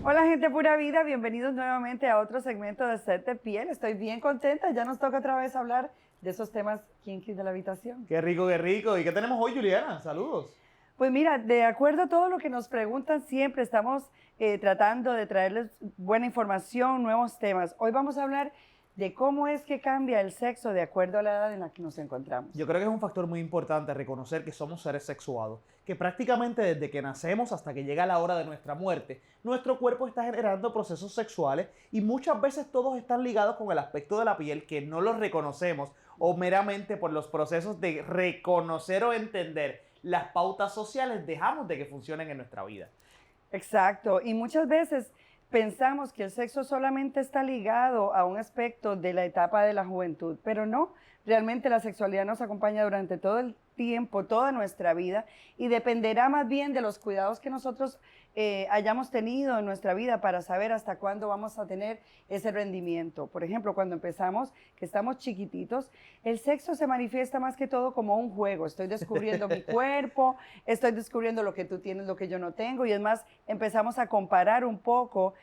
Hola gente pura vida, bienvenidos nuevamente a otro segmento de Set de Piel. Estoy bien contenta, ya nos toca otra vez hablar de esos temas kinky de la habitación. Qué rico, qué rico. ¿Y qué tenemos hoy, Juliana? Saludos. Pues mira, de acuerdo a todo lo que nos preguntan siempre, estamos tratando de traerles buena información, nuevos temas. Hoy vamos a hablar de cómo es que cambia el sexo de acuerdo a la edad en la que nos encontramos. Yo creo que es un factor muy importante reconocer que somos seres sexuados, que prácticamente desde que nacemos hasta que llega la hora de nuestra muerte, nuestro cuerpo está generando procesos sexuales y muchas veces todos están ligados con el aspecto de la piel que no los reconocemos o meramente por los procesos de reconocer o entender las pautas sociales dejamos de que funcionen en nuestra vida. Exacto, y muchas veces pensamos que el sexo solamente está ligado a un aspecto de la etapa de la juventud, pero no, realmente la sexualidad nos acompaña durante todo el tiempo, toda nuestra vida, y dependerá más bien de los cuidados que nosotros hayamos tenido en nuestra vida para saber hasta cuándo vamos a tener ese rendimiento. Por ejemplo, cuando empezamos, que estamos chiquititos, el sexo se manifiesta más que todo como un juego. Estoy descubriendo mi cuerpo, estoy descubriendo lo que tú tienes, lo que yo no tengo, y es más, empezamos a comparar un poco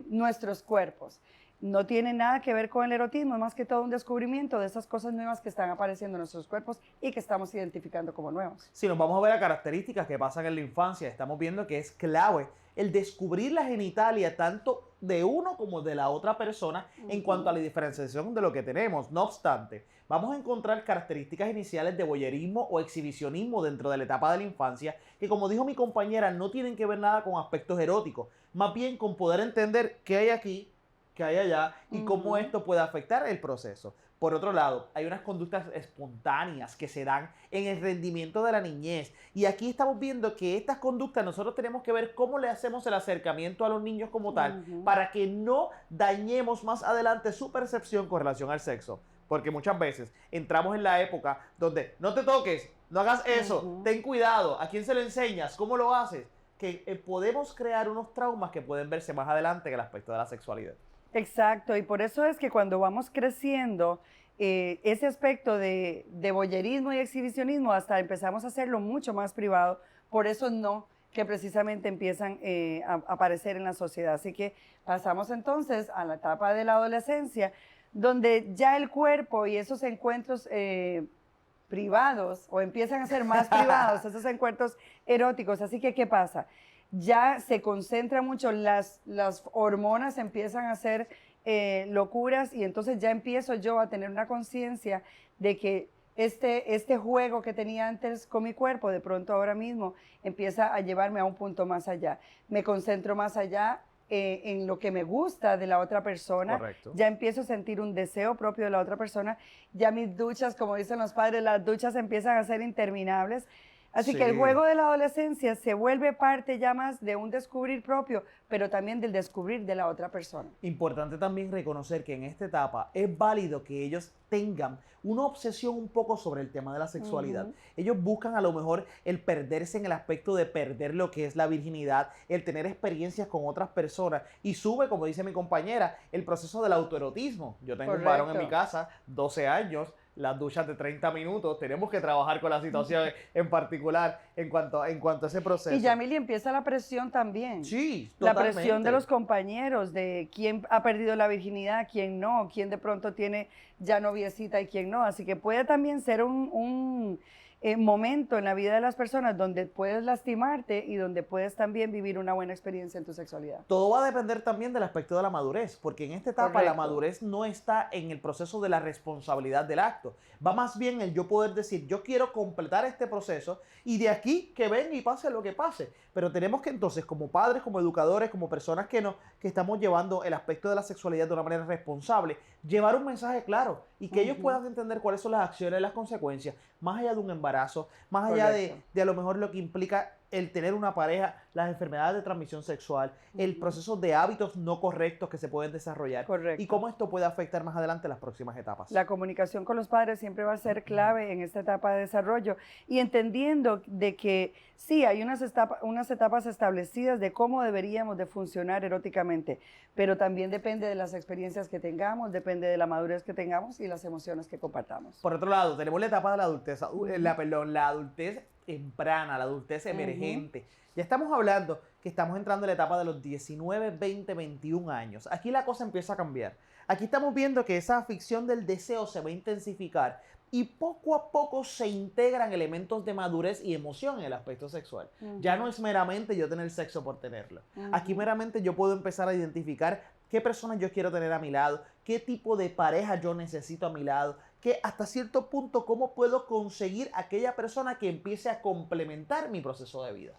nuestros cuerpos. No tiene nada que ver con el erotismo, es más que todo un descubrimiento de esas cosas nuevas que están apareciendo en nuestros cuerpos y que estamos identificando como nuevos. Si nos vamos a ver a características que pasan en la infancia, estamos viendo que es clave el descubrir la genitalia tanto de uno como de la otra persona en cuanto a la diferenciación de lo que tenemos. No obstante, vamos a encontrar características iniciales de voyerismo o exhibicionismo dentro de la etapa de la infancia que, como dijo mi compañera, no tienen que ver nada con aspectos eróticos, más bien con poder entender qué hay aquí, que hay allá y cómo esto puede afectar el proceso. Por otro lado, hay unas conductas espontáneas que se dan en el rendimiento de la niñez. Y aquí estamos viendo que estas conductas nosotros tenemos que ver cómo le hacemos el acercamiento a los niños como tal para que no dañemos más adelante su percepción con relación al sexo. Porque muchas veces entramos en la época donde no te toques, no hagas eso, ten cuidado, ¿a quién se lo enseñas? ¿Cómo lo haces? Que podemos crear unos traumas que pueden verse más adelante en el aspecto de la sexualidad. Exacto, y por eso es que cuando vamos creciendo, ese aspecto de voyerismo y exhibicionismo hasta empezamos a hacerlo mucho más privado, por eso no, que precisamente empiezan a aparecer en la sociedad. Así que pasamos entonces a la etapa de la adolescencia, donde ya el cuerpo y esos encuentros privados, o empiezan a ser más privados, esos encuentros eróticos. Así que, ¿qué pasa? Ya se concentra mucho, las hormonas empiezan a hacer locuras y entonces ya empiezo yo a tener una conciencia de que este juego que tenía antes con mi cuerpo, de pronto ahora mismo empieza a llevarme a un punto más allá. Me concentro más allá en lo que me gusta de la otra persona. Correcto. Ya empiezo a sentir un deseo propio de la otra persona. Ya mis duchas, como dicen los padres, las duchas empiezan a ser interminables. Así que el juego de la adolescencia se vuelve parte ya más de un descubrir propio, pero también del descubrir de la otra persona. Importante también reconocer que en esta etapa es válido que ellos tengan una obsesión un poco sobre el tema de la sexualidad. Ellos buscan a lo mejor el perderse en el aspecto de perder lo que es la virginidad, el tener experiencias con otras personas y sube, como dice mi compañera, el proceso del autoerotismo. Yo tengo un varón en mi casa, 12 años, las duchas de 30 minutos, tenemos que trabajar con la situación en particular en cuanto a ese proceso. Y Yamili, empieza la presión también. Sí, la totalmente. presión de los compañeros, de quién ha perdido la virginidad, quién no, quién de pronto tiene ya noviecita y quién no. Así que puede también ser un momento en la vida de las personas donde puedes lastimarte y donde puedes también vivir una buena experiencia en tu sexualidad. Todo va a depender también del aspecto de la madurez, porque en esta etapa la madurez no está en el proceso de la responsabilidad del acto. Va más bien el yo poder decir, yo quiero completar este proceso y de aquí que venga y pase lo que pase. Pero tenemos que entonces, como padres, como educadores, como personas que estamos llevando el aspecto de la sexualidad de una manera responsable, llevar un mensaje claro y que ellos puedan entender cuáles son las acciones y las consecuencias, más allá de un embarazo, más allá de a lo mejor lo que implica el tener una pareja, las enfermedades de transmisión sexual, el proceso de hábitos no correctos que se pueden desarrollar y cómo esto puede afectar más adelante las próximas etapas. La comunicación con los padres siempre va a ser clave en esta etapa de desarrollo y entendiendo de que sí, hay unas etapas establecidas de cómo deberíamos de funcionar eróticamente, pero también depende de las experiencias que tengamos, depende de la madurez que tengamos y las emociones que compartamos. Por otro lado, tenemos la etapa de la adultez, la adultez temprana, la adultez Ujú. emergente. Ya estamos hablando que estamos entrando en la etapa de los 19, 20, 21 años. Aquí la cosa empieza a cambiar. Aquí estamos viendo que esa ficción del deseo se va a intensificar y poco a poco se integran elementos de madurez y emoción en el aspecto sexual. Ya no Ujú. es meramente yo tener sexo por tenerlo. Aquí Ujú. meramente yo puedo empezar a identificar qué personas yo quiero tener a mi lado, qué tipo de pareja yo necesito a mi lado, que hasta cierto punto cómo puedo conseguir aquella persona que empiece a complementar mi proceso de vida.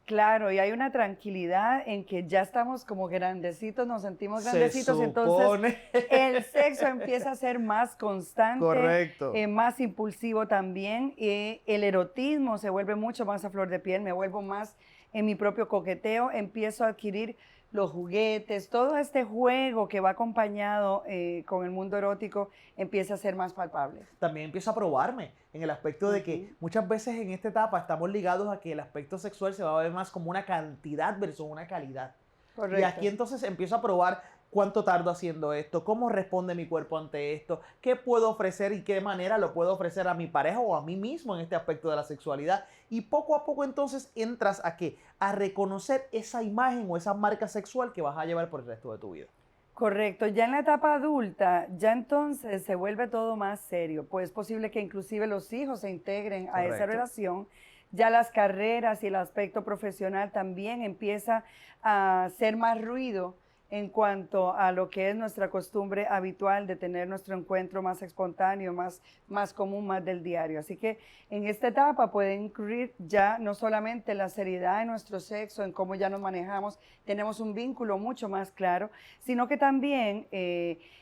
Claro, y hay una tranquilidad en que ya estamos como grandecitos, nos sentimos Se grandecitos, entonces supone. el sexo empieza a ser más constante, Correcto. más impulsivo también, y el erotismo se vuelve mucho más a flor de piel, me vuelvo más en mi propio coqueteo, empiezo a adquirir los juguetes, todo este juego que va acompañado con el mundo erótico empieza a ser más palpable. También empiezo a probarme en el aspecto de Ujú. que muchas veces en esta etapa estamos ligados a que el aspecto sexual se va a ver más como una cantidad versus una calidad. Y aquí Correcto. entonces empiezo a probar cuánto tardo haciendo esto, cómo responde mi cuerpo ante esto, qué puedo ofrecer y qué manera lo puedo ofrecer a mi pareja o a mí mismo en este aspecto de la sexualidad. Y poco a poco entonces entras a qué? A reconocer esa imagen o esa marca sexual que vas a llevar por el resto de tu vida. Correcto, ya en la etapa adulta, ya entonces se vuelve todo más serio, pues es posible que inclusive los hijos se integren a esa Correcto. relación, ya las carreras y el aspecto profesional también empieza a ser más ruido en cuanto a lo que es nuestra costumbre habitual de tener nuestro encuentro más espontáneo, más común, más del diario. Así que en esta etapa puede incluir ya no solamente la seriedad de nuestro sexo, en cómo ya nos manejamos, tenemos un vínculo mucho más claro, sino que también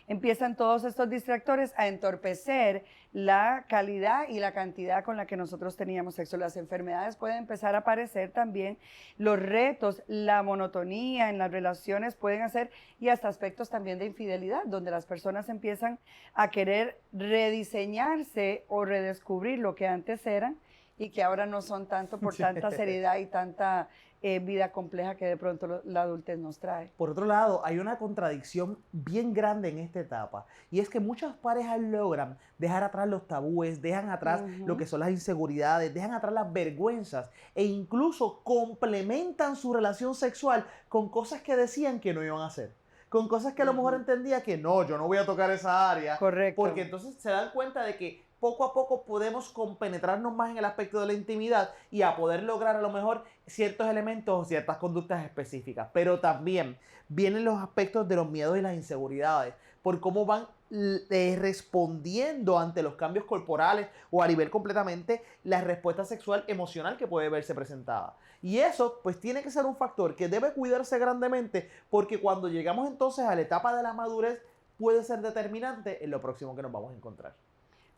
empiezan todos estos distractores a entorpecer la calidad y la cantidad con la que nosotros teníamos sexo. Las enfermedades pueden empezar a aparecer también, los retos, la monotonía en las relaciones pueden hacer y hasta aspectos también de infidelidad, donde las personas empiezan a querer rediseñarse o redescubrir lo que antes eran y que ahora no son tanto por tanta seriedad y tanta vida compleja que de pronto la adultez nos trae. Por otro lado, hay una contradicción bien grande en esta etapa y es que muchas parejas logran dejar atrás los tabúes, dejan atrás lo que Ujú, son las inseguridades, dejan atrás las vergüenzas e incluso complementan su relación sexual con cosas que decían que no iban a hacer, con cosas que a lo mejor ujú. entendía que no, yo no voy a tocar esa área, porque Correcto. entonces se dan cuenta de que poco a poco podemos compenetrarnos más en el aspecto de la intimidad y a poder lograr a lo mejor ciertos elementos o ciertas conductas específicas. Pero también vienen los aspectos de los miedos y las inseguridades, por cómo van respondiendo ante los cambios corporales o a nivel completamente la respuesta sexual emocional que puede verse presentada. Y eso pues tiene que ser un factor que debe cuidarse grandemente porque cuando llegamos entonces a la etapa de la madurez puede ser determinante en lo próximo que nos vamos a encontrar.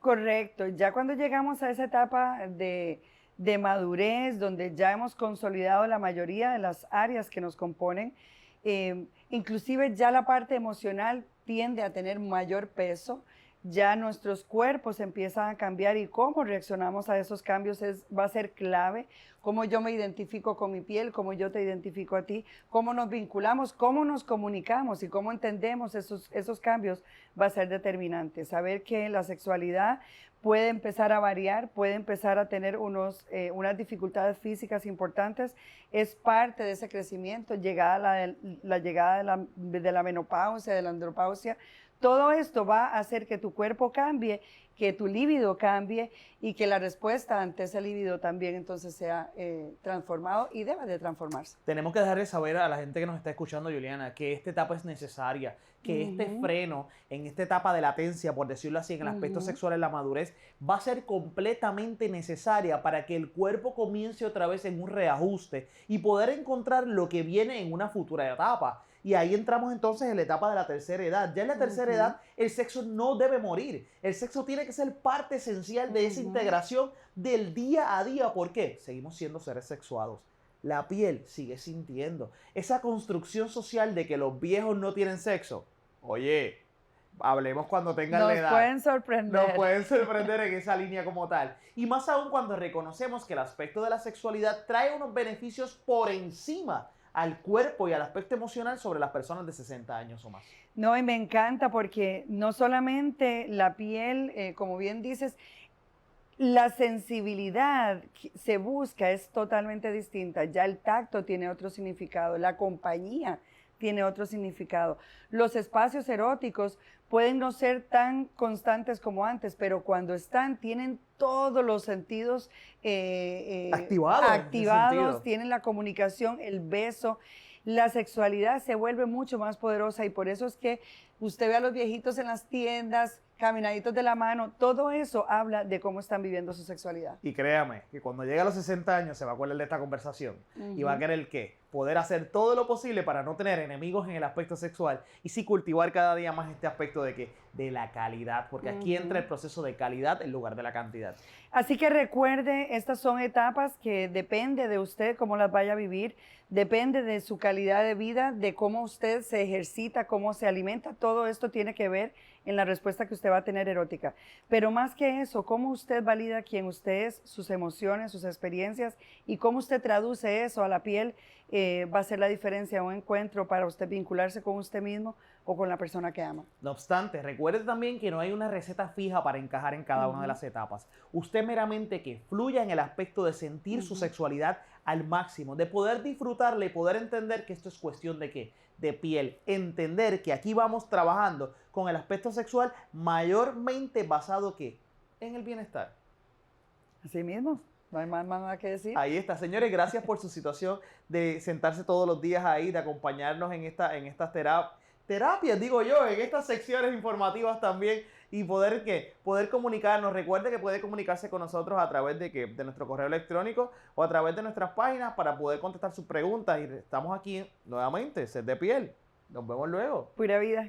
Correcto, ya cuando llegamos a esa etapa de madurez, donde ya hemos consolidado la mayoría de las áreas que nos componen, inclusive ya la parte emocional tiende a tener mayor peso, ya nuestros cuerpos empiezan a cambiar y cómo reaccionamos a esos cambios va a ser clave, cómo yo me identifico con mi piel, cómo yo te identifico a ti, cómo nos vinculamos, cómo nos comunicamos y cómo entendemos esos cambios va a ser determinante. Saber que la sexualidad puede empezar a variar, puede empezar a tener unas dificultades físicas importantes, es parte de ese crecimiento, la llegada de la menopausia, de la andropausia. Todo esto va a hacer que tu cuerpo cambie, que tu líbido cambie y que la respuesta ante ese líbido también entonces sea transformado y deba de transformarse. Tenemos que dejarle saber a la gente que nos está escuchando, Juliana, que esta etapa es necesaria, que este Ujú, freno en esta etapa de latencia, por decirlo así, en el aspecto ujú. sexual en la madurez, va a ser completamente necesaria para que el cuerpo comience otra vez en un reajuste y poder encontrar lo que viene en una futura etapa. Y ahí entramos entonces en la etapa de la tercera edad. Ya en la tercera Ujú, edad el sexo no debe morir. El sexo tiene que ser parte esencial de esa ujú. integración del día a día. ¿Por qué? Seguimos siendo seres sexuados. La piel sigue sintiendo. Esa construcción social de que los viejos no tienen sexo. Oye, hablemos cuando tengan la Nos edad. pueden Nos sorprender. pueden sorprender en esa línea como tal. Y más aún cuando reconocemos que el aspecto de la sexualidad trae unos beneficios por encima al cuerpo y al aspecto emocional sobre las personas de 60 años o más. No, y me encanta porque no solamente la piel, como bien dices, La sensibilidad que se busca es totalmente distinta. Ya el tacto tiene otro significado, la compañía tiene otro significado. Los espacios eróticos pueden no ser tan constantes como antes, pero cuando están, tienen todos los sentidos activados, tienen la comunicación, el beso. La sexualidad se vuelve mucho más poderosa y por eso es que usted ve a los viejitos en las tiendas, caminaditos de la mano, todo eso habla de cómo están viviendo su sexualidad. Y créame, que cuando llegue a los 60 años se va a acordar de esta conversación y va a querer ¿qué? Poder hacer todo lo posible para no tener enemigos en el aspecto sexual y sí cultivar cada día más este aspecto de que de la calidad, porque aquí entra el proceso de calidad en lugar de la cantidad. Así que recuerde, estas son etapas que depende de usted cómo las vaya a vivir, depende de su calidad de vida, de cómo usted se ejercita, cómo se alimenta, todo esto tiene que ver en la respuesta que usted va a tener erótica. Pero más que eso, cómo usted valida quién usted es, sus emociones, sus experiencias y cómo usted traduce eso a la piel, va a ser la diferencia en un encuentro para usted vincularse con usted mismo o con la persona que ama. No obstante, recuerde también que no hay una receta fija para encajar en cada una de las etapas. Usted meramente que fluya en el aspecto de sentir su sexualidad al máximo, de poder disfrutarla y poder entender que esto es cuestión de ¿qué? De piel. Entender que aquí vamos trabajando con el aspecto sexual mayormente basado ¿qué? En el bienestar. Así mismo. No hay más nada que decir. Ahí está, señores, gracias por su situación de sentarse todos los días ahí, de acompañarnos en estas terapias, digo yo, en estas secciones informativas también y poder comunicarnos. Recuerde que puede comunicarse con nosotros a través de nuestro correo electrónico o a través de nuestras páginas para poder contestar sus preguntas y estamos aquí nuevamente, Sed de Piel. Nos vemos luego. Pura vida.